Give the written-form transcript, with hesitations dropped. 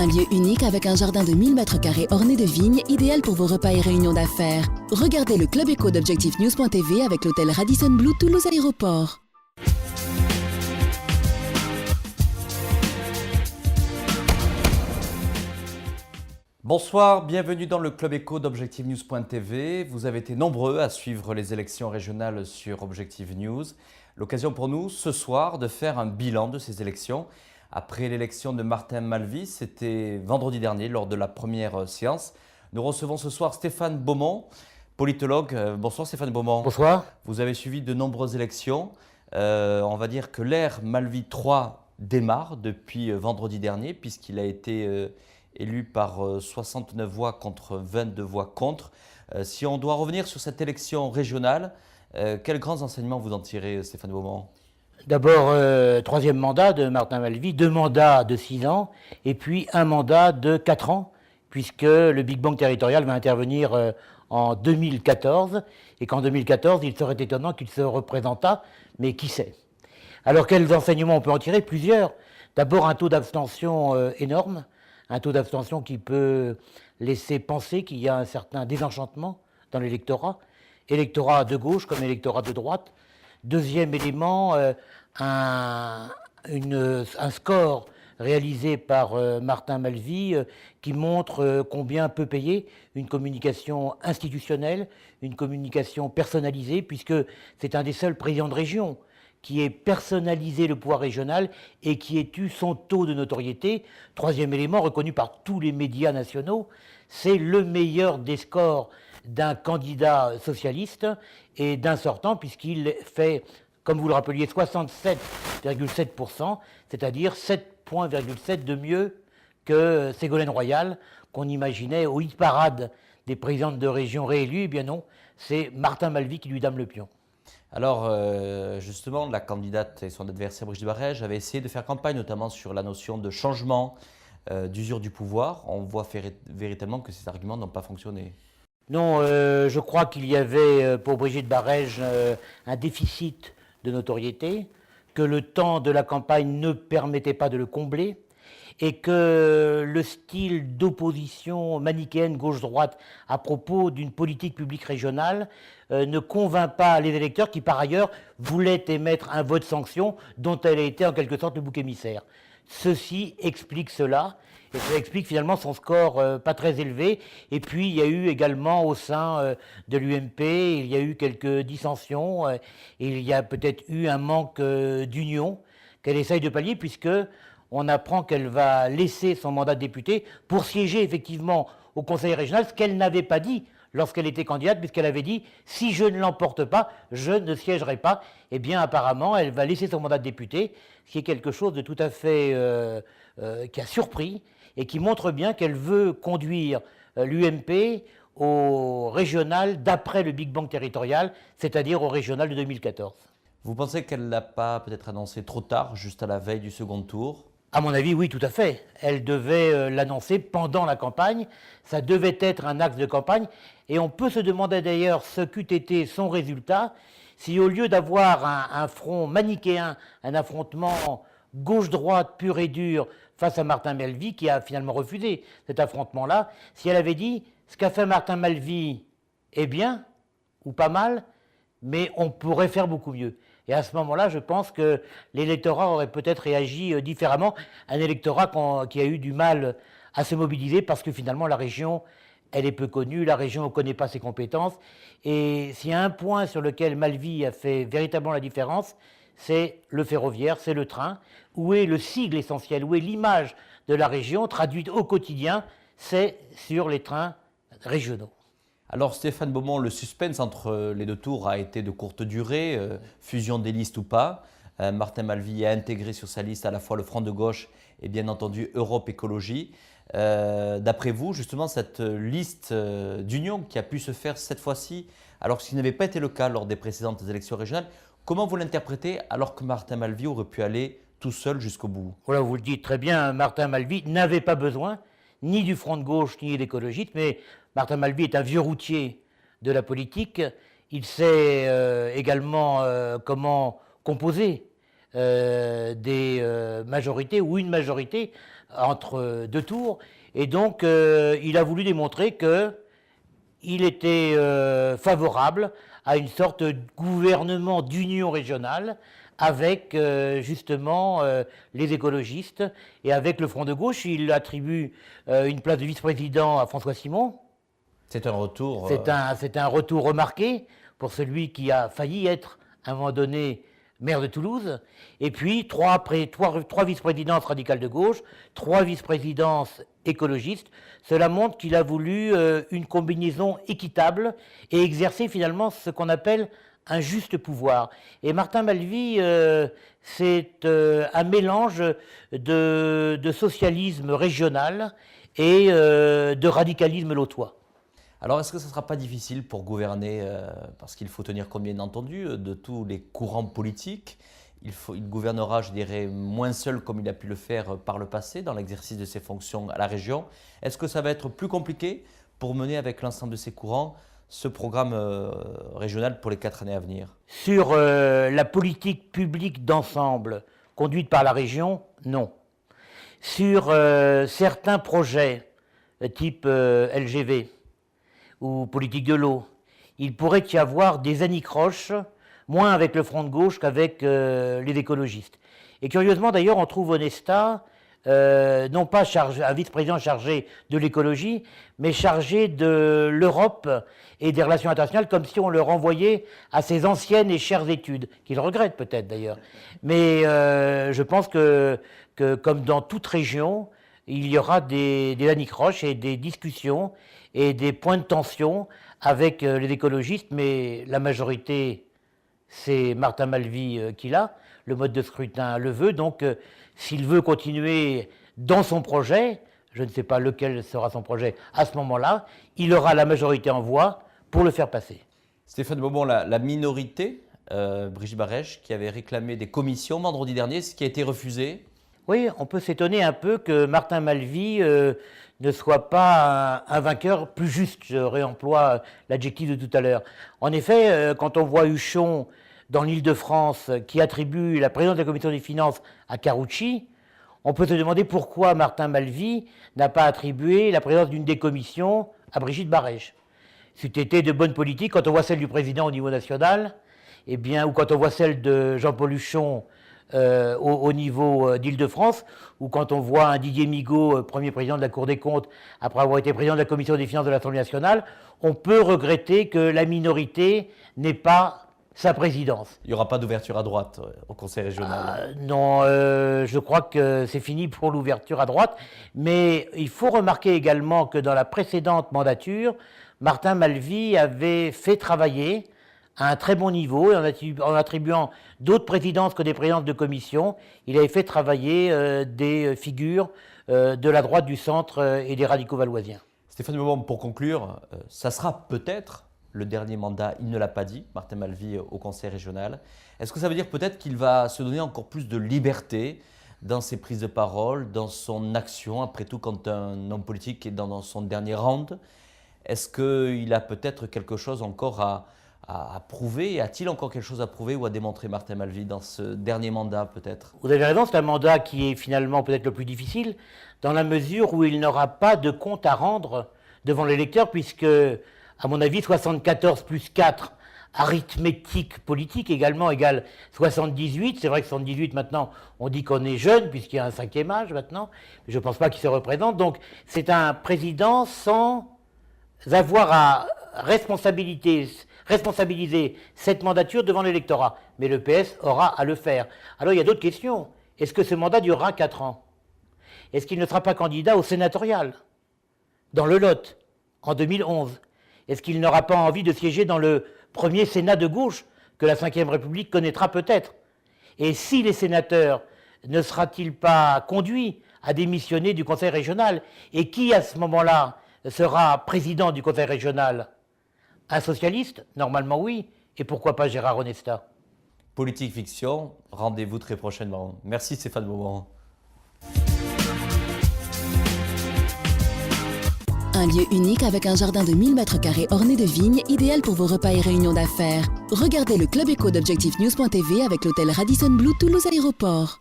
un lieu unique avec un jardin de 1000 m² orné de vignes, idéal pour vos repas et réunions d'affaires. Regardez le Club Éco d'ObjectiveNews.tv avec l'hôtel Radisson Blu Toulouse Aéroport. Bonsoir, bienvenue dans le Club Éco d'ObjectiveNews.tv. Vous avez été nombreux à suivre les élections régionales sur Objective News. L'occasion pour nous, ce soir, de faire un bilan de ces élections. Après l'élection de Martin Malvy, c'était vendredi dernier, lors de la première séance. Nous recevons ce soir Stéphane Beaumont, politologue. Bonsoir Stéphane Beaumont. Bonsoir. Vous avez suivi de nombreuses élections. On va dire que l'ère Malvy 3 démarre depuis vendredi dernier, puisqu'il a été élu par 69 voix contre 22 voix contre. Si on doit revenir sur cette élection régionale, quels grands enseignements vous en tirez, Stéphane Beaumont ? D'abord, troisième mandat de Martin Malvy, 2 mandats de 6 ans, et puis un mandat de 4 ans, puisque le Big Bang territorial va intervenir en 2014, et qu'en 2014, il serait étonnant qu'il se représentât, mais qui sait. Alors, quels enseignements on peut en tirer? Plusieurs. D'abord, un taux d'abstention énorme, un taux d'abstention qui peut laisser penser qu'il y a un certain désenchantement dans l'électorat de gauche comme électorat de droite. Deuxième élément, un score réalisé par Martin Malvy qui montre combien peut payer une communication institutionnelle, une communication personnalisée, puisque c'est un des seuls présidents de région qui ait personnalisé le pouvoir régional et qui ait eu son taux de notoriété. Troisième élément, reconnu par tous les médias nationaux, c'est le meilleur des scores d'un candidat socialiste et d'un sortant, puisqu'il fait, comme vous le rappeliez, 67,7%, c'est-à-dire 7,7 de mieux que Ségolène Royal, qu'on imaginait au hit-parade des présidentes de région réélues. Eh bien non, c'est Martin Malvy qui lui dame le pion. Alors, justement, la candidate et son adversaire Brigitte Barège avaient essayé de faire campagne, notamment sur la notion de changement, d'usure du pouvoir. On voit véritablement que ces arguments n'ont pas fonctionné. Non, je crois qu'il y avait pour Brigitte Barège un déficit de notoriété, que le temps de la campagne ne permettait pas de le combler, et que le style d'opposition manichéenne gauche-droite à propos d'une politique publique régionale ne convainc pas les électeurs qui, par ailleurs, voulaient émettre un vote sanction dont elle a été en quelque sorte le bouc émissaire. Ceci explique cela, et ça explique finalement son score pas très élevé. Et puis il y a eu également au sein de l'UMP, il y a eu quelques dissensions, et il y a peut-être eu un manque d'union qu'elle essaye de pallier, puisque on apprend qu'elle va laisser son mandat de députée pour siéger effectivement au Conseil régional, ce qu'elle n'avait pas dit lorsqu'elle était candidate, puisqu'elle avait dit « si je ne l'emporte pas, je ne siégerai pas ». Eh bien, apparemment, elle va laisser son mandat de députée, ce qui est quelque chose de tout à fait qui a surpris et qui montre bien qu'elle veut conduire l'UMP au régional d'après le Big Bang territorial, c'est-à-dire au régional de 2014. Vous pensez qu'elle ne l'a pas peut-être annoncé trop tard, juste à la veille du second tour ? À mon avis, oui, tout à fait. Elle devait l'annoncer pendant la campagne. Ça devait être un axe de campagne. Et on peut se demander d'ailleurs ce qu'eût été son résultat si, au lieu d'avoir un front manichéen, un affrontement gauche-droite pur et dur face à Martin Malvy, qui a finalement refusé cet affrontement-là, si elle avait dit « ce qu'a fait Martin Malvy est bien ou pas mal, mais on pourrait faire beaucoup mieux ». Et à ce moment-là, je pense que l'électorat aurait peut-être réagi différemment. Un électorat qui a eu du mal à se mobiliser parce que finalement la région, elle est peu connue, la région ne connaît pas ses compétences. Et s'il y a un point sur lequel Malvy a fait véritablement la différence, c'est le ferroviaire, c'est le train. Où est le sigle essentiel, où est l'image de la région traduite au quotidien? C'est sur les trains régionaux. Alors Stéphane Beaumont, le suspense entre les deux tours a été de courte durée, fusion des listes ou pas. Martin Malvy a intégré sur sa liste à la fois le Front de gauche et bien entendu Europe Écologie. D'après vous, justement, cette liste d'union qui a pu se faire cette fois-ci, alors que ce n'avait pas été le cas lors des précédentes élections régionales, comment vous l'interprétez alors que Martin Malvy aurait pu aller tout seul jusqu'au bout? Voilà, vous le dites très bien, Martin Malvy n'avait pas besoin ni du Front de gauche ni d'écologistes, mais Martin Malvy est un vieux routier de la politique. Il sait également comment composer des majorités ou une majorité. entre deux tours. Et donc, il a voulu démontrer qu'il était favorable à une sorte de gouvernement d'union régionale avec justement les écologistes et avec le Front de gauche. Il attribue une place de vice-président à François Simon. C'est un retour. C'est un retour remarqué pour celui qui a failli être, à un moment donné, maire de Toulouse. Et puis, trois vice-présidences radicales de gauche, 3 vice-présidences écologistes. Cela montre qu'il a voulu une combinaison équitable et exercer finalement ce qu'on appelle un juste pouvoir. Et Martin Malvy, c'est un mélange de socialisme régional et de radicalisme lautois. Alors, est-ce que ce ne sera pas difficile pour gouverner, parce qu'il faut tenir compte, bien entendu, de tous les courants politiques. Il gouvernera, je dirais, moins seul comme il a pu le faire par le passé dans l'exercice de ses fonctions à la région. Est-ce que ça va être plus compliqué pour mener avec l'ensemble de ces courants ce programme régional pour les 4 années à venir? Sur la politique publique d'ensemble conduite par la région, non. Sur certains projets type LGV, ou politique de l'eau, il pourrait y avoir des anicroches, moins avec le Front de gauche qu'avec les écologistes. Et curieusement d'ailleurs, on trouve Onesta, non pas un vice-président chargé de l'écologie, mais chargé de l'Europe et des relations internationales, comme si on le renvoyait à ses anciennes et chères études, qu'il regrette peut-être d'ailleurs. Mais je pense que comme dans toute région, il y aura des anicroches et des discussions et des points de tension avec les écologistes, mais la majorité, c'est Martin Malvy qui l'a, le mode de scrutin le veut, donc s'il veut continuer dans son projet, je ne sais pas lequel sera son projet à ce moment-là, il aura la majorité en voix pour le faire passer. Stéphane Beaumont, la minorité, Brigitte Barège, qui avait réclamé des commissions vendredi dernier, ce qui a été refusé. Oui, on peut s'étonner un peu que Martin Malvy ne soit pas un vainqueur plus juste, je réemploie l'adjectif de tout à l'heure. En effet, quand on voit Huchon dans l'Île-de-France qui attribue la présidence de la Commission des finances à Carucci, on peut se demander pourquoi Martin Malvy n'a pas attribué la présidence d'une des commissions à Brigitte Barège. C'eût été de bonne politique quand on voit celle du président au niveau national, eh bien, ou quand on voit celle de Jean-Paul Huchon au niveau d'Île-de-France, ou quand on voit un Didier Migaud, premier président de la Cour des comptes, après avoir été président de la Commission des finances de l'Assemblée nationale, on peut regretter que la minorité n'ait pas sa présidence. Il n'y aura pas d'ouverture à droite au Conseil régional. Non, je crois que c'est fini pour l'ouverture à droite, mais il faut remarquer également que dans la précédente mandature, Martin Malvy avait fait travailler à un très bon niveau, en attribuant d'autres présidences que des présidences de commission, il avait fait travailler des figures de la droite, du centre et des radicaux valoisiens. Stéphane Beaumont, pour conclure, ça sera peut-être le dernier mandat, il ne l'a pas dit, Martin Malvy au Conseil régional. Est-ce que ça veut dire peut-être qu'il va se donner encore plus de liberté dans ses prises de parole, dans son action, après tout quand un homme politique est dans son dernier round? Est-ce qu'il a peut-être quelque chose encore à prouver? A-t-il encore quelque chose à prouver ou à démontrer, Martin Malvy, dans ce dernier mandat peut-être? Vous avez raison, c'est un mandat qui est finalement peut-être le plus difficile, dans la mesure où il n'aura pas de compte à rendre devant l'électeur, puisque, à mon avis, 74 plus 4, arithmétique politique également, égale 78. C'est vrai que 78, maintenant, on dit qu'on est jeune, puisqu'il y a un 5e âge maintenant, mais je ne pense pas qu'il se représente. Donc, c'est un président sans avoir à responsabiliser cette mandature devant l'électorat. Mais le PS aura à le faire. Alors il y a d'autres questions. Est-ce que ce mandat durera 4 ans? Est-ce qu'il ne sera pas candidat au sénatorial, dans le Lot, en 2011? Est-ce qu'il n'aura pas envie de siéger dans le premier Sénat de gauche que la Ve République connaîtra peut-être? Et si les sénateurs, ne sera-t-il pas conduit à démissionner du Conseil régional? Et qui, à ce moment-là, sera président du Conseil régional? Un socialiste? Normalement oui. Et pourquoi pas Gérard Onesta? Politique Fiction, rendez-vous très prochainement. Merci Stéphane Beaumont. Un lieu unique avec un jardin de 1000 m² orné de vignes, idéal pour vos repas et réunions d'affaires. Regardez le Club Éco d'Objectif News.tv avec l'hôtel Radisson Blu Toulouse Aéroport.